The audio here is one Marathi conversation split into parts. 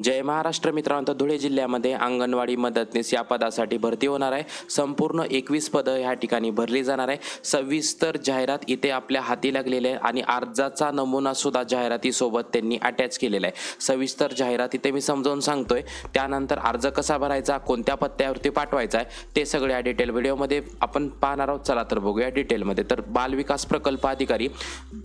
जय महाराष्ट्र मित्रांनो, तर धुळे जिल्ह्यामध्ये अंगणवाडी मदतनीस या पदासाठी भरती होणार आहे. संपूर्ण 21 पदं ह्या ठिकाणी भरली जाणार आहे. सविस्तर जाहिरात इथे आपल्या हाती लागलेली आहे आणि अर्जाचा नमुना सुद्धा जाहिरातीसोबत त्यांनी अटॅच केलेला आहे. सविस्तर जाहिरात इथे मी समजावून सांगतोय. त्यानंतर अर्ज कसा भरायचा, कोणत्या पत्त्यावरती पाठवायचा आहे ते सगळ्या डिटेल व्हिडिओमध्ये आपण पाहणार आहोत. चला तर बघूया डिटेलमध्ये. तर बालविकास प्रकल्प अधिकारी,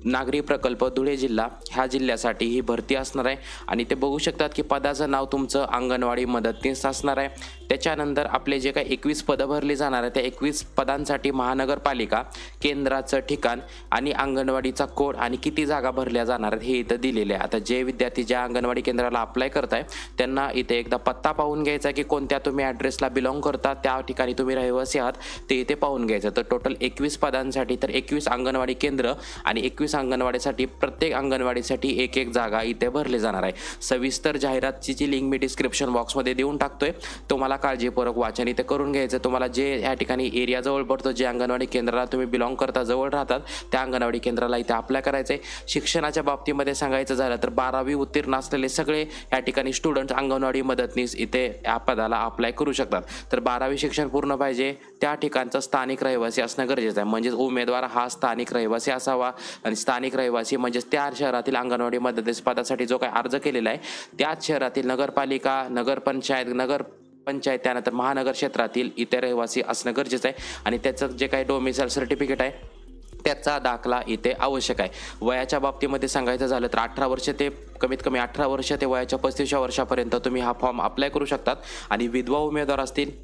नागरी प्रकल्प, धुळे जिल्हा ह्या जिल्ह्यासाठी ही भरती असणार आहे. आणि ते बघू शकतात की पदाचं नाव तुमचं अंगणवाडी मदतनीस असणार आहे. त्याच्यानंतर आपले जे काही 21 पदं भरली जाणार आहे त्या 21 पदांसाठी महानगरपालिका, केंद्राचं ठिकाण आणि अंगणवाडीचा कोड आणि किती जागा भरल्या जाणार आहेत हे इथं दिलेले आहे. आता जे विद्यार्थी ज्या अंगणवाडी केंद्राला अप्लाय करताय त्यांना इथे एकदा पत्ता पाहून घ्यायचा की कोणत्या तुम्ही ॲड्रेसला बिलॉंग करता, त्या ठिकाणी तुम्ही रहिवासी आहात ते इथे पाहून घ्यायचं. तर टोटल 21 पदांसाठी तर 21 अंगणवाडी केंद्र आणि 21 अंगणवाडीसाठी प्रत्येक अंगणवाडीसाठी एक एक जागा इथे भरली जाणार आहे. सविस्तर जाहिरातची जी लिंक मी डिस्क्रिप्शन बॉक्समध्ये देऊन टाकतोय. तुम्हाला काळजीपूर्वक वाचन इथे करून घ्यायचं. तुम्हाला जे या ठिकाणी एरिया जवळ पडतो, जे अंगणवाडी केंद्राला तुम्ही बिलॉंग करता, जवळ राहतात, त्या अंगणवाडी केंद्राला इथे अप्लाय करायचं आहे. शिक्षणाच्या बाबतीमध्ये सांगायचं झालं तर 12वी उत्तीर्ण असलेले सगळे या ठिकाणी स्टुडंट अंगणवाडी मदतनीस इथे या पदाला अप्लाय करू शकतात. तर 12वी शिक्षण पूर्ण पाहिजे, त्या ठिकाणचा स्थानिक रहिवासी असणं गरजेचं आहे. म्हणजेच उमेदवार हा स्थानिक रहिवासी असावा आणि स्थानिक रहिवासी म्हणजेच त्या शहरातील अंगणवाडी मदतनीस पदासाठी जो काही अर्ज केलेला आहे त्याच शहरातील नगरपालिका, नगरपंचायत त्यानंतर महानगर क्षेत्रातील इतर रहिवासी असणं गरजेचं आहे. आणि त्याचं जे काही डोमिसाईल सर्टिफिकेट आहे त्याचा दाखला इथे आवश्यक आहे. वयाच्या बाबतीमध्ये सांगायचं झालं तर 18 वर्ष ते कमीत कमी 18 वर्ष ते वयाच्या 35व्या वर्षापर्यंत तुम्ही हा फॉर्म अप्लाय करू शकतात. आणि विधवा उमेदवार असतील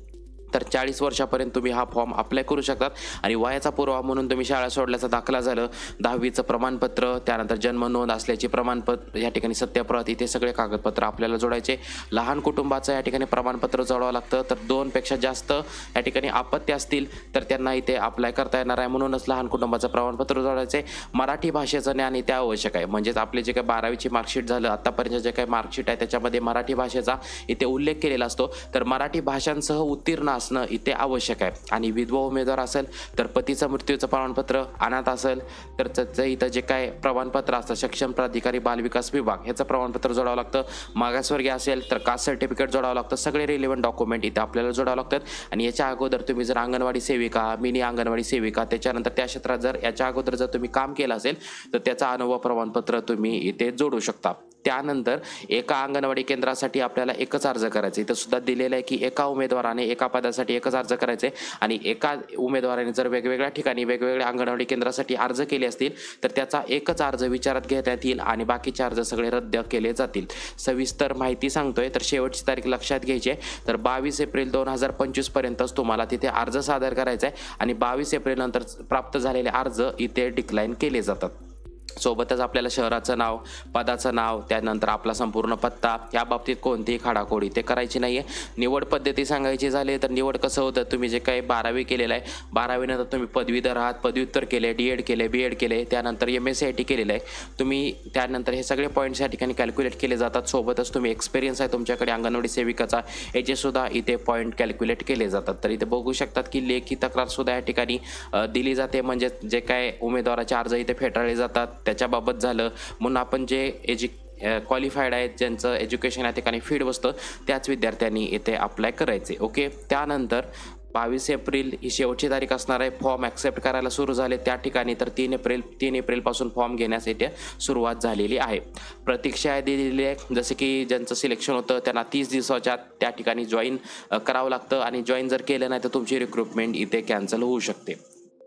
तर 40 वर्षापर्यंत तुम्ही हा फॉर्म अप्लाय करू शकतात. आणि वयाचा पुरावा म्हणून तुम्ही शाळा सोडल्याचा दाखला झालं, 10वीचं प्रमाणपत्र, त्यानंतर जन्म नोंद असल्याचे प्रमाणपत्र, या ठिकाणी सत्यप्रत, इथे सगळे कागदपत्र आपल्याला जोडायचे. लहान कुटुंबाचं या ठिकाणी प्रमाणपत्र जोडावं लागतं. तर 2 पेक्षा जास्त या ठिकाणी अपत्य असतील तर त्यांना इथे अप्लाय करता येणार आहे, म्हणूनच लहान कुटुंबाचं प्रमाणपत्र जोडायचे. मराठी भाषेचं ज्ञान इथे आवश्यक आहे. म्हणजेच आपले जे काही 12वीची मार्कशीट झालं, आतापर्यंत जे काही मार्कशीट आहे त्याच्यामध्ये मराठी भाषेचा इथे उल्लेख केलेला असतो. तर मराठी भाषांसह उत्तीर्ण असणं इथे आवश्यक आहे. आणि विधवा उमेदवार असेल तर पतीचं मृत्यूचं प्रमाणपत्र, अनाथ असेल तर त्याचं इथं जे काय प्रमाणपत्र असतं, सक्षम प्राधिकारी बालविकास विभाग ह्याचं प्रमाणपत्र जोडावं लागतं. मागासवर्गीय असेल तर कास्ट सर्टिफिकेट जोडावं लागतं. सगळे रिलेव्हंट डॉक्युमेंट इथे आपल्याला जोडावं लागतात. आणि याच्या अगोदर तुम्ही जर अंगणवाडी सेविका, मिनी अंगणवाडी सेविका, त्याच्यानंतर त्या क्षेत्रात जर याच्या अगोदर जर तुम्ही काम केलं असेल तर त्याचा अनुभव प्रमाणपत्र तुम्ही इथे जोडू शकता. त्यानंतर एका अंगणवाडी केंद्रासाठी आपल्याला एकच अर्ज करायचा. इथं सुद्धा दिलेलं आहे की एका उमेदवाराने एका पदासाठी एकच अर्ज करायचे. आणि एका उमेदवाराने जर वेगवेगळ्या ठिकाणी वेगवेगळ्या अंगणवाडी केंद्रासाठी अर्ज केले असतील तर त्याचा एकच अर्ज विचारात घेण्यात येईल आणि बाकीचे अर्ज सगळे रद्द केले जातील. सविस्तर माहिती सांगतोय तर शेवटची तारीख लक्षात घ्यायची आहे. तर 22 एप्रिल 2025 पर्यंतच तुम्हाला तिथे अर्ज सादर करायचा आहे. आणि 22 एप्रिल नंतर प्राप्त झालेले अर्ज इथे डिक्लाइन केले जातात. सोबतच आपल्याला शहराचं नाव, पदाचं नाव, त्यानंतर आपला संपूर्ण पत्ता, या बाबतीत कोणतीही खाडाखोडी ते करायची नाही आहे. निवड पद्धती सांगायची झाली तर निवड कसं होतं, तुम्ही जे काही 12वी केलेलं आहे, 12वीनंतर तुम्ही पदवीधर आहात, पदव्युत्तर केले, DED केले, BEd केले, त्यानंतर MSc केलेलं आहे तुम्ही, त्यानंतर हे सगळे पॉईंट्स या ठिकाणी कॅल्क्युलेट केले जातात. सोबतच तुम्ही एक्सपिरियन्स आहे तुमच्याकडे अंगणवाडी सेविकाचा, याचे सुद्धा इथे पॉईंट कॅल्क्युलेट केले जातात. तर इथे बघू शकतात की लेखी तक्रारसुद्धा या ठिकाणी दिली जाते. म्हणजे जे काय उमेदवाराचे अर्ज इथे फेटाळले जातात त्याच्याबाबत झालं. म्हणून आपण जे क्वालिफाईड आहेत, ज्यांचं एज्युकेशन या ठिकाणी फीड बसतं, त्याच विद्यार्थ्यांनी इथे अप्लाय करायचे. ओके. त्यानंतर 22 एप्रिल ही शेवटची तारीख असणार आहे. फॉर्म ॲक्सेप्ट करायला सुरू झाले त्या ठिकाणी तर 3 एप्रिलपासून फॉर्म घेण्यास इथे सुरुवात झालेली आहे. प्रतीक्षा यादी दिलेली आहे. जसे की ज्यांचं सिलेक्शन होतं त्यांना 30 दिवसाच्या त्या ठिकाणी जॉईन करावं लागतं. आणि जॉईन जर केलं नाही तर तुमची रिक्रुटमेंट इथे कॅन्सल होऊ शकते.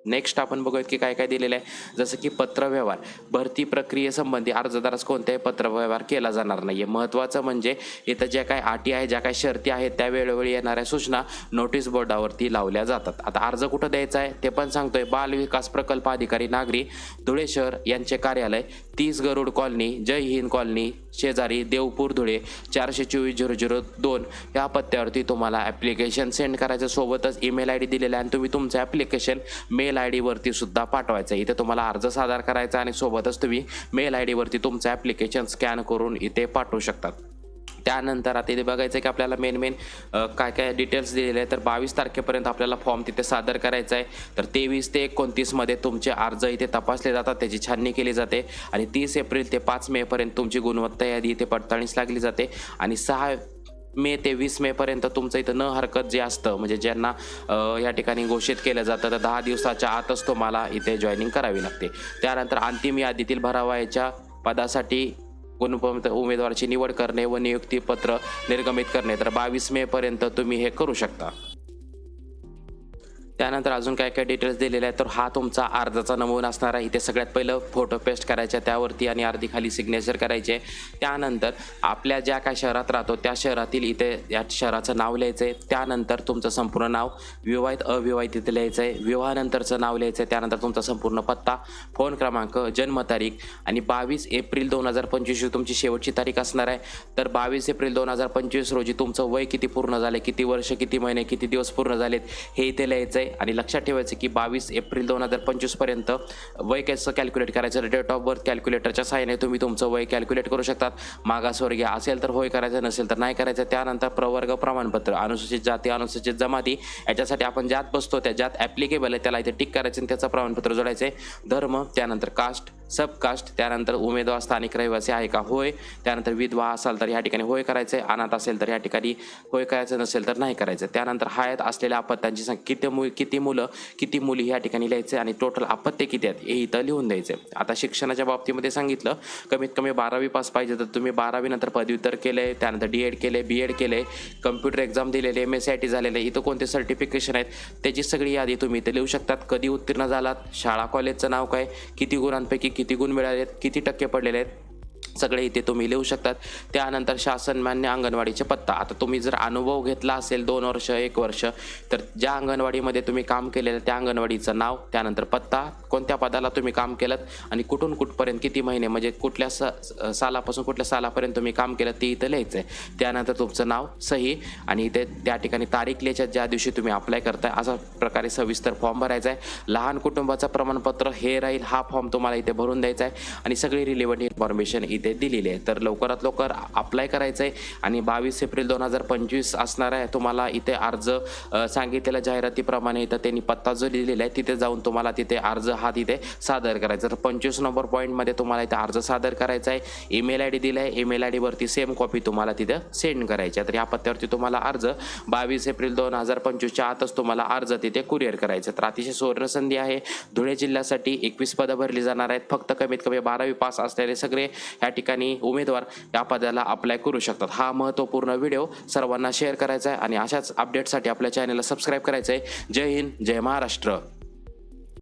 नेक्स्ट आपण बघूयात की काय काय दिलेलं आहे. जसं की पत्रव्यवहार, भरती प्रक्रियेसंबंधी अर्जदारास कोणत्याही पत्रव्यवहार केला जाणार नाही आहे. महत्त्वाचं म्हणजे इथं ज्या काही अटी आहे, ज्या काही शर्ती आहेत त्या वेळोवेळी येणाऱ्या सूचना नोटीस बोर्डावरती लावल्या जातात. आता अर्ज कुठं द्यायचा आहे ते पण सांगतोय. बालविकास प्रकल्प अधिकारी, नागरी, धुळे शहर यांचे कार्यालय, 30 गरुड कॉलनी, जय हिंद कॉलनी शेजारी, देवपूर, धुळे 424-002 या पत्त्यावरती तुम्हाला ॲप्लिकेशन सेंड करायचं. सोबतच ईमेल ID दिलेला आहे आणि तुम्ही तुमचं ॲप्लिकेशन मेल ID वरती सुद्धा पाठवायचं. इथे तुम्हाला अर्ज सादर करायचा आणि सोबतच तुम्ही मेल ID वरती तुमचं ॲप्लिकेशन स्कॅन करून इथे पाठवू शकतात. त्यानंतर आता इथे बघायचं आहे की आपल्याला मेन काय काय डिटेल्स दिलेले आहे. तर 22 तारखेपर्यंत आपल्याला फॉर्म तिथे सादर करायचा आहे. तर 23 ते 29मध्ये तुमचे अर्ज इथे तपासले जातात, त्याची छाननी केली जाते आणि 30 एप्रिल ते 5 मेपर्यंत तुमची गुणवत्ता यादी इथे पडताळणीस लागली जाते आणि 6 मे ते 20 मेपर्यंत तुमचं इथं न हरकत जे असतं म्हणजे ज्यांना या ठिकाणी घोषित केलं जातं तर 10 दिवसाच्या आतच तुम्हाला इथे जॉईनिंग करावी लागते. त्यानंतर अंतिम यादीतील भरावयाच्या पदासाठी उमेदवाराची निवड करणे व नियुक्तीपत्र निर्गमित करणे तर 22 मेपर्यंत तुम्ही हे करू शकता. त्यानंतर अजून काय काय डिटेल्स दिलेले आहेत. तर हा तुमचा अर्जाचा नमुना असणार आहे. इथे सगळ्यात पहिलं फोटो पेस्ट करायचा त्यावरती आणि अर्धी खाली सिग्नेचर करायचे. त्यानंतर आपल्या ज्या काय शहरात राहतो त्या शहरातील इथे या शहराचं नाव लिहायचं आहे. त्यानंतर तुमचं संपूर्ण नाव, विवाहित अविवाहित इथे लिहायचं आहे, विवाहानंतरचं नाव लिहायचं आहे. त्यानंतर तुमचा संपूर्ण पत्ता, फोन क्रमांक, जन्मतारीख आणि 22 एप्रिल 2025 तुमची शेवटची तारीख असणार आहे. तर 22 एप्रिल 2025 रोजी तुमचं वय किती पूर्ण झालं, किती वर्ष, किती महिने, किती दिवस पूर्ण झालेत हे इथे लिहायचं आहे. आणि लक्षात ठेवायचं की 22 एप्रिल 2025 पर्यंत वय कसं कॅल्क्युलेट करायचं, डेट ऑफ बर्थ कॅल्क्युलेटरच्या सहाय्याने तुम्ही तुमचं वय कॅल्क्युलेट करू शकतात. मागासवर्गीय असेल तर होय करायचं, नसेल तर नाही करायचं. त्यानंतर प्रवर्ग प्रमाणपत्र, अनुसूचित जाती, अनुसूचित जमाती याच्यासाठी आपण ज्यात बसतो त्या ज्यात ॲप्लिकेबल आहे त्याला इथे टिक करायचं आणि त्याचं प्रमाणपत्र जोडायचं आहे. धर्म, त्यानंतर कास्ट, सबकास्ट, त्यानंतर उमेदवार स्थानिक रहिवासी आहे का, होय. त्यानंतर विधवा असाल तर या ठिकाणी होय करायचं आहे, अनाथ असेल तर या ठिकाणी होय करायचं, नसेल तर नाही करायचं. त्यानंतर हयात असलेल्या अपत्यांची संख्या, किती मुलं किती मुली या ठिकाणी लिहायचे आणि टोटल अपत्य किती आहेत हे इथं लिहून द्यायचे. आता शिक्षणाच्या बाबतीमध्ये सांगितलं कमीत कमी 12वी पास पाहिजे तर तुम्ही 12वी नंतर पदव्युत्तर केले, त्यानंतर DED केले, BEd केले, कम्प्युटर एक्झाम दिलेले, MSCIT झालेले, इथं कोणते सर्टिफिकेशन आहेत त्याची सगळी यादी तुम्ही इथे लिहू शकतात. कधी उत्तीर्ण झालात, शाळा कॉलेजचं नाव काय, किती गुणांपैकी किती गुण मिळालेत, किती टक्के पडलेले आहेत सगळे इथे तुम्ही लिहू शकतात. त्यानंतर शासन मान्य अंगणवाडीचे पत्ता. आता तुम्ही जर अनुभव घेतला असेल 2 वर्ष 1 वर्ष तर ज्या अंगणवाडीमध्ये तुम्ही काम केलेलं त्या अंगणवाडीचं नाव, त्यानंतर पत्ता, कोणत्या पदाला तुम्ही काम केलं आणि कुठून कुठपर्यंत किती महिने म्हणजे कुठल्या सालापासून कुठल्या सालापर्यंत तुम्ही काम केलं ते इथं लिहायचं आहे. त्यानंतर तुमचं नाव, सही आणि इथे त्या ठिकाणी तारीख लिहायच्या ज्या दिवशी तुम्ही अप्लाय करताय. अशा प्रकारे सविस्तर फॉर्म भरायचा आहे. लहान कुटुंबाचं प्रमाणपत्र हे राहील, हा फॉर्म तुम्हाला इथे भरून द्यायचा आहे आणि सगळी रिलेव्हंट इन्फॉर्मेशन इथे दिलेली आहे. तर लवकरात लवकर अप्लाय करायचं आहे आणि 22 एप्रिल 2025 असणार आहे. तुम्हाला इथे अर्ज सांगितलेल्या जाहिरातीप्रमाणे इथं त्यांनी पत्ता जो लिहिलेला आहे तिथे जाऊन तुम्हाला तिथे अर्ज हा तिथे सादर करायचा. तर 25 नंबर पॉईंटमध्ये तुम्हाला इथे अर्ज सादर करायचा आहे. ईमेल ID दिला आहे, ईमेल ID वरती सेम कॉपी तुम्हाला तिथं सेंड करायची आहे. तर या पत्त्यावरती तुम्हाला अर्ज 22 एप्रिल 2025च्या आतच तुम्हाला अर्ज तिथे कुरिअर करायचं. तर अतिशय सुवर्ण संधी आहे. धुळे जिल्ह्यासाठी 21 पदं भरली जाणार आहेत. फक्त कमीत कमी 12वी पास असलेले सगळे या ठिकाणी उमेदवार या पदाला अप्लाय करू शकतात. हा महत्त्वपूर्ण व्हिडिओ सर्वांना शेअर करायचा आहे आणि अशाच अपडेटसाठी आपल्या चॅनलला सबस्क्राईब करायचं आहे. जय हिंद, जय महाराष्ट्र.